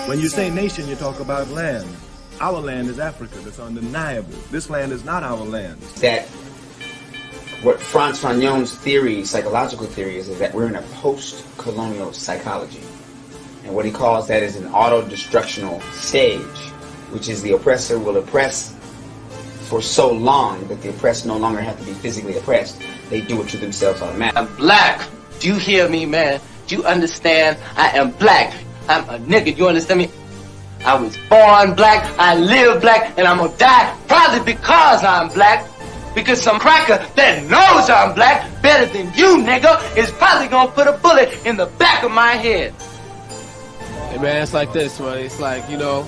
When you say nation, you talk about land. Our land is Africa. That's undeniable. This land is not our land. That what Frantz Fanon's theory, psychological theory, is that we're in a post-colonial psychology. And what he calls that is an auto-destructional stage, which is the oppressor will oppress for so long that the oppressed no longer have to be physically oppressed. They do it to themselves automatically. I'm black. Do you hear me, man? Do you understand? I am black. I'm a nigga. You understand me? I was born black, I live black, and I'm gonna die probably because I'm black. Because some cracker that knows I'm black better than you, nigga, is probably gonna put a bullet in the back of my head. Hey man, it's like this, man. It's like, you know,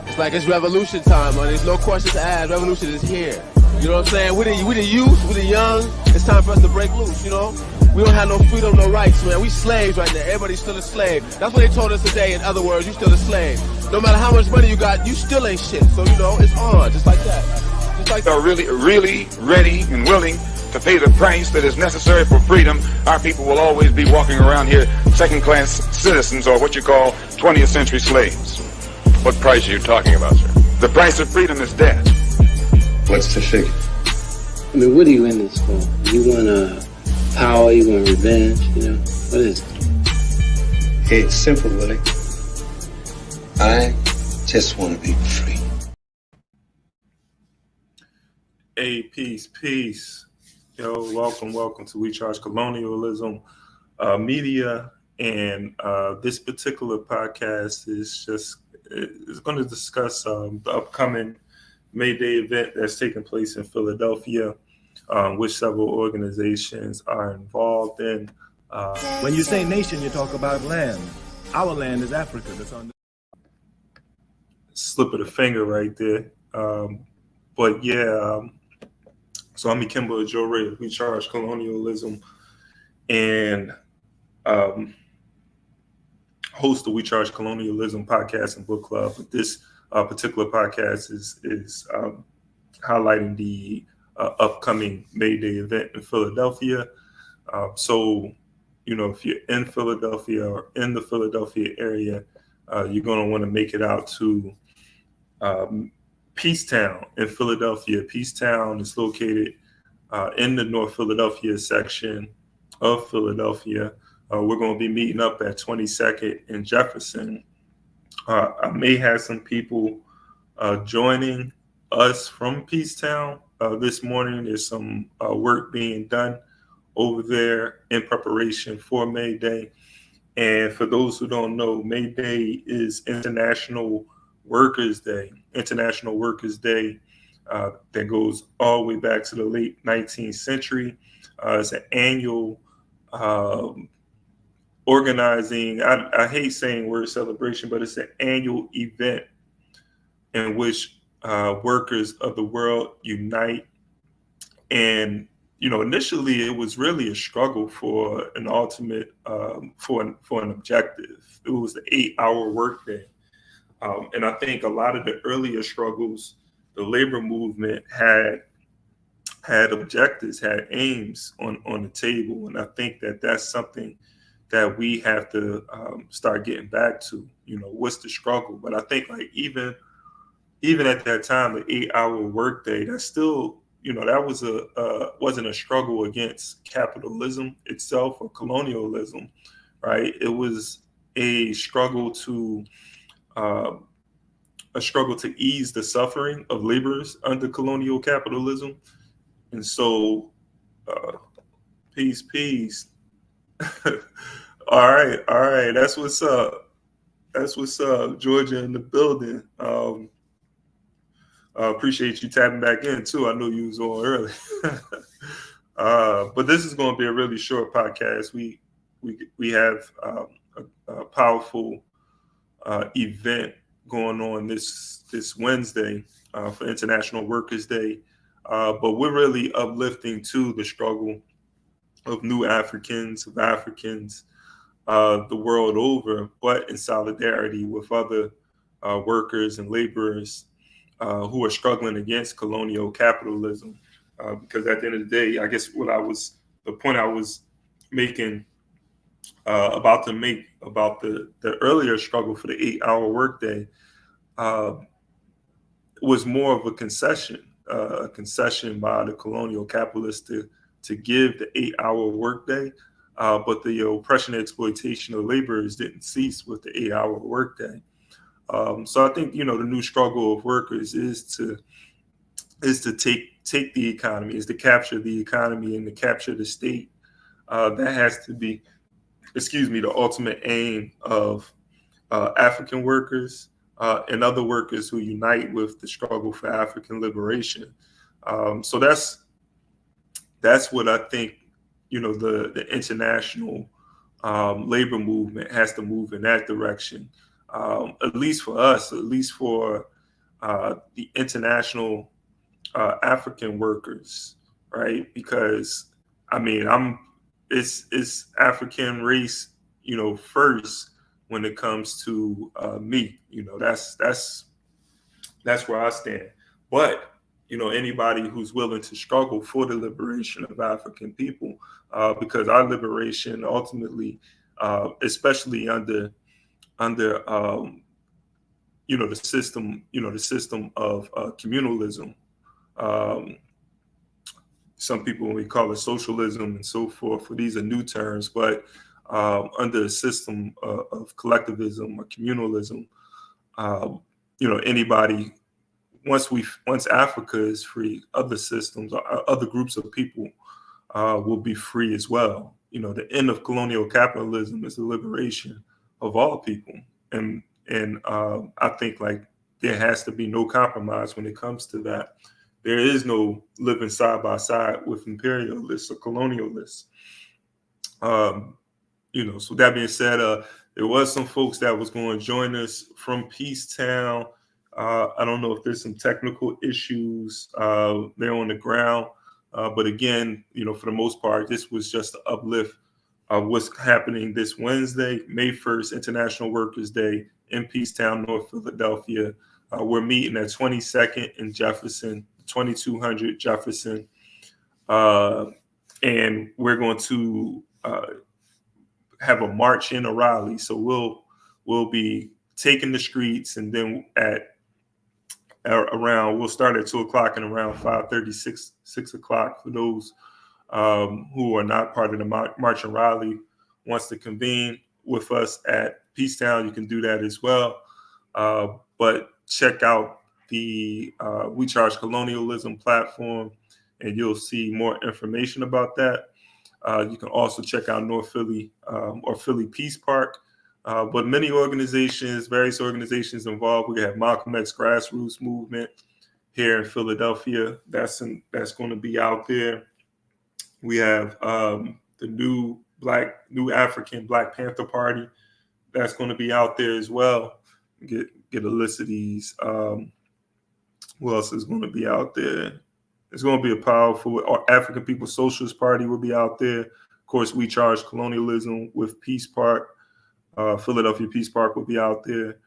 it's like it's revolution time, man. There's no questions to ask. Revolution is here. You know what I'm saying? We the youth, we the young. It's time for us to break loose, you know? We don't have no freedom, no rights, man. We slaves right now. Everybody's still a slave. That's what they told us today. In other words, you still a slave. No matter how much money you got, you still ain't shit. So, you know, it's on, just like that. Just like that. Are really ready and willing to pay the price that is necessary for freedom. Our people will always be walking around here second-class citizens, or what you call 20th century slaves. What price are you talking about, sir? The price of freedom is death. What's the figure? I mean, what are you in this for? You want power, you want revenge, you know? What is it? It's simple, Willie. I just want to be free. Hey, peace. Yo, welcome to We Charge Colonialism media. And this particular podcast is going to discuss the upcoming May Day event that's taking place in Philadelphia, which several organizations are involved in. When you say nation, you talk about land. Our land is Africa. That's on the slip of the finger right there. But yeah, so I'm Ikemba Joe Ray. We Charge Colonialism and host the We Charge Colonialism podcast and book club. But this particular podcast is highlighting the upcoming May Day event in Philadelphia. So, you know, if you're in Philadelphia or in the Philadelphia area, you're going to want to make it out to Peacetown in Philadelphia. Peacetown is located in the North Philadelphia section of Philadelphia. We're going to be meeting up at 22nd and Jefferson. I may have some people joining us from Peacetown this morning. There's some work being done over there in preparation for May Day. And for those who don't know, May Day is International Workers' Day. International Workers' Day that goes all the way back to the late 19th century. It's an annual organizing, I hate saying word celebration, but it's an annual event in which workers of the world unite. And, you know, initially it was really a struggle for an ultimate, for an objective. It was the 8-hour workday. And I think a lot of the earlier struggles, the labor movement had objectives, had aims on the table. And I think that's something that we have to start getting back to. You know, what's the struggle? But I think like even at that time, the 8-hour workday, that's still, you know, that was wasn't a struggle against capitalism itself or colonialism, right? It was a struggle to ease the suffering of laborers under colonial capitalism. And so, peace. All right. That's what's up. Georgia in the building. Appreciate you tapping back in too. I know you was on early. But this is going to be a really short podcast. We have a powerful event going on this Wednesday for International Workers' Day. But we're really uplifting to the struggle of new Africans, of Africans the world over, but in solidarity with other workers and laborers who are struggling against colonial capitalism. Because at the end of the day, I guess the point I was making about the earlier struggle for the 8-hour workday was more of a concession by the colonial capitalists to give the 8-hour workday, but the oppression and exploitation of laborers didn't cease with the 8-hour workday. So I think the new struggle of workers is to take the economy, is to capture the economy and to capture the state. That has to be, the ultimate aim of African workers and other workers who unite with the struggle for African liberation. So that's what I think, the international labor movement has to move in that direction. At least for us, at least for the international African workers, right? Because it's African race, first when it comes to me. That's where I stand. But anybody who's willing to struggle for the liberation of African people, because our liberation ultimately, especially under the system of communalism. Some people we call it socialism and so forth. These are new terms, but under a system of collectivism or communalism, anybody once Africa is free, other systems, other groups of people will be free as well. The end of colonial capitalism is the liberation of all people, and I think there has to be no compromise when it comes to that. There is no living side by side with imperialists or colonialists. So that being said, there was some folks that was going to join us from Peacetown. I don't know if there's some technical issues there on the ground, but again, for the most part, this was just to uplift what's happening this Wednesday, May 1st, International Workers' Day in Peacetown, North Philadelphia. We're meeting at 22nd and Jefferson, 2200 Jefferson, and we're going to have a march in a rally. So we'll be taking the streets, and then we'll start at 2:00 and around 5:30, 6 o'clock for those who are not part of the march and rally wants to convene with us at Peacetown. You can do that as well. But check out the We Charge Colonialism platform, and you'll see more information about that. You can also check out North Philly or Philly Peace Park. But many organizations, various organizations involved. We have Malcolm X grassroots movement here in Philadelphia. That's going to be out there. We have the new African Black Panther Party. That's going to be out there as well. Get a list of these. Who else is going to be out there? It's going to be a powerful African People's Socialist Party will be out there. Of course, We Charge Colonialism with Peace Park. Philadelphia Peace Park will be out there.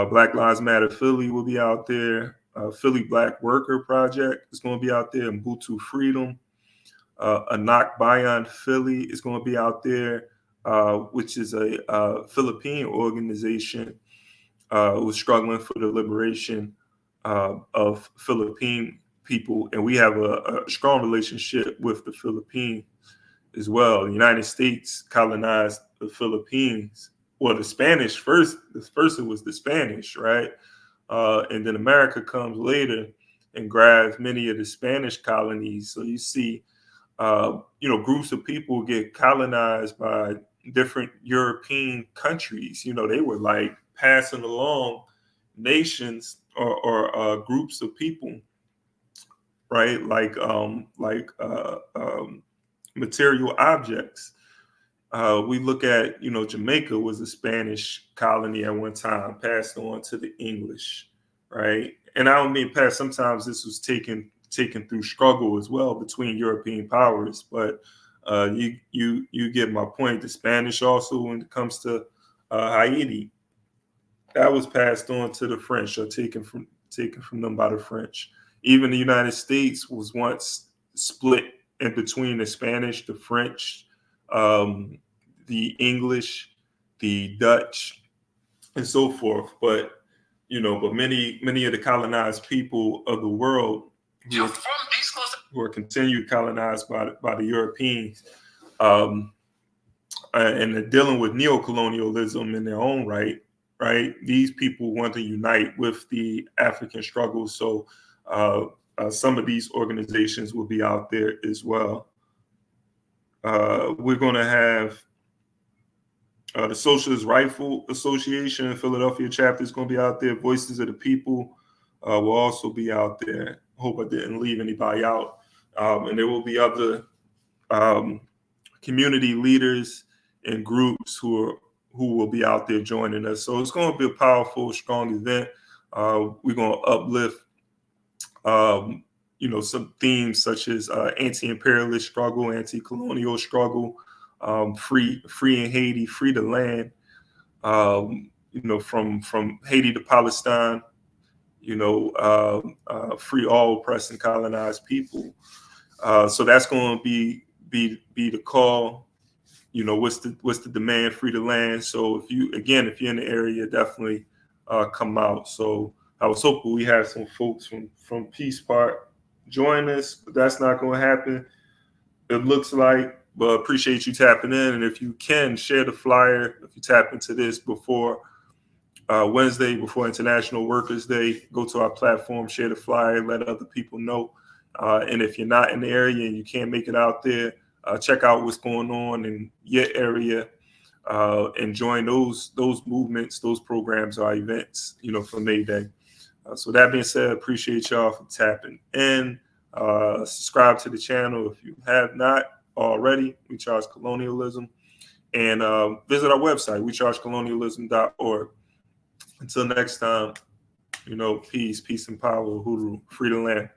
Black Lives Matter Philly will be out there. Philly Black Worker Project is going to be out there. Ubuntu Freedom. Anak Bayan Philly is going to be out there, which is a Philippine organization who's struggling for the liberation of Philippine people. And we have a strong relationship with the Philippines as well. The United States colonized the Philippines. Well, the Spanish first. First it was the Spanish, right? And then America comes later and grabs many of the Spanish colonies. So you see, groups of people get colonized by different European countries. They were like passing along nations or groups of people, right? Like material objects. We look at, Jamaica was a Spanish colony at one time, passed on to the English, right? And I don't mean past. Sometimes this was taken through struggle as well between European powers. But you get my point. The Spanish also, when it comes to Haiti, that was passed on to the French or taken from them by the French. Even the United States was once split in between the Spanish, the French, the English, the Dutch, and so forth. But many of the colonized people of the world who are continued colonized by the Europeans, and they're dealing with neocolonialism in their own right. Right, these people want to unite with the African struggle. So some of these organizations will be out there as well. We're going to have the Socialist Rifle Association, Philadelphia chapter is going to be out there. Voices of the People will also be out there. Hope I didn't leave anybody out. And there will be other community leaders and groups who will be out there joining us. So it's going to be a powerful, strong event. We're going to uplift, some themes such as anti-imperialist struggle, anti-colonial struggle, free in Haiti, free the land, from Haiti to Palestine, free all oppressed and colonized people. So that's going to be the call. What's the demand? Free the land. So if you're in the area, definitely come out. So I was hoping we had some folks from Peace Park join us, but that's not going to happen, it looks like. But appreciate you tapping in, and if you can, share the flyer. If you tap into this before Wednesday, before International Workers' Day, go to our platform, share the flyer, let other people know. And if you're not in the area and you can't make it out there, check out what's going on in your area and join those movements, those programs or events, for May Day. So that being said, appreciate y'all for tapping in. Subscribe to the channel if you have not already. We Charge Colonialism. And visit our website, wechargecolonialism.org. Until next time, peace and power, Uhuru, free the land.